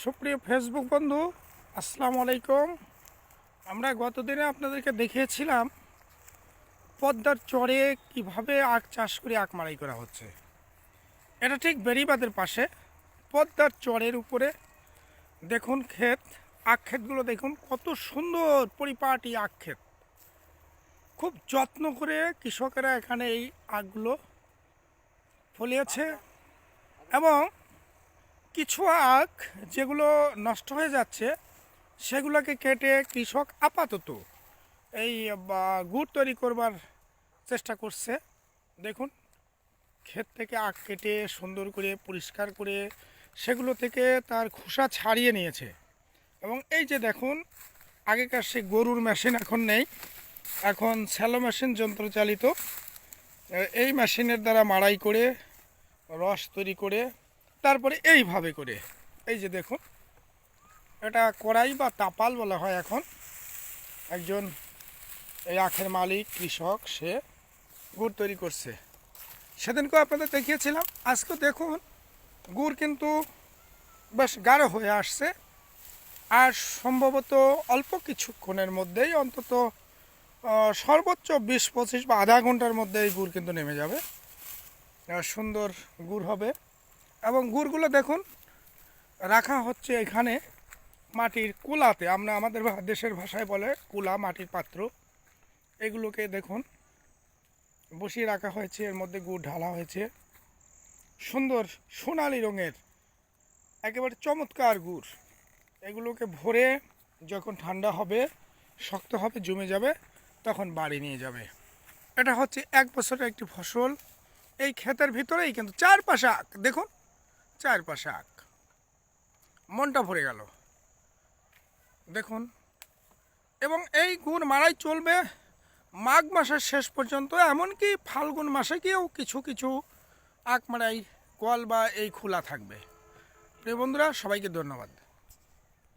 সুপ্রিয় ফেসবুক বন্ধু, আসসালামু আলাইকুম। আমরা গতদিনে আপনাদেরকে দেখিয়েছিলাম পদ্মার চরে কিভাবে আখ চাষ করে আখ মাড়াই করা হচ্ছে। এটা ঠিক বেড়িবাঁধের পাশে পদ্মার চরের উপরে দেখুন ক্ষেত, আখ ক্ষেতগুলো দেখুন কত সুন্দর পরিপাটি আখ ক্ষেত। খুব যত্ন করে কৃষকেরা এখানে এই আখগুলো ফলিয়েছে এবং কিছু আখ যেগুলো নষ্ট হয়ে যাচ্ছে সেগুলোকে কেটে কৃষক আপাতত এই গুড় তৈরি করবার চেষ্টা করছে। দেখুন ক্ষেত থেকে আখ কেটে সুন্দর করে পরিষ্কার করে সেগুলো থেকে তার খোসা ছাড়িয়ে নিয়েছে এবং এই যে দেখুন আগেকার সে গরুর মেশিন এখন নেই, এখন স্যালো মেশিন যন্ত্রচালিত। এই মেশিনের দ্বারা মাড়াই করে রস তৈরি করে তারপরে এইভাবে করে এই যে দেখুন এটা কড়াই বা তাপাল বলা হয়। এখন একজন এই আখের মালিক কৃষক সে গুড় তৈরি করছে। সেদিনকেও আপনাদের দেখিয়েছিলাম। আজকে দেখুন গুড় কিন্তু বেশ গাঢ় হয়ে আসছে আর সম্ভবত অল্প কিছুক্ষণের মধ্যেই অন্তত সর্বোচ্চ 20-25 বা আধা ঘন্টার মধ্যে এই গুড় কিন্তু নেমে যাবে। সুন্দর গুড় হবে এবং গুড়গুলো দেখুন রাখা হচ্ছে এখানে মাটির কুলাতে, আমরা আমাদের দেশের ভাষায় বলে কুলা, মাটির পাত্র। এগুলোকে দেখুন বসিয়ে রাখা হয়েছে, এর মধ্যে গুড় ঢালা হয়েছে। সুন্দর সোনালি রঙের একেবারে চমৎকার গুড়। এগুলোকে ভরে যখন ঠান্ডা হবে, শক্ত হবে, জমে যাবে, তখন বাড়ি নিয়ে যাবে। এটা হচ্ছে 1 বছরের একটি ফসল। এই ক্ষেতের ভিতরেই কিন্তু চারপাশে আখ, দেখুন চারপাশে আখ, মনটা ভরে গেল দেখুন। এবং এই গুড় মাড়াই চলবে মাঘ মাসের শেষ পর্যন্ত, এমনকি ফাল্গুন মাসে গিয়েও কিছু কিছু আখ মাড়াই কল বা এই খোলা থাকবে। প্রিয় বন্ধুরা, সবাইকে ধন্যবাদ।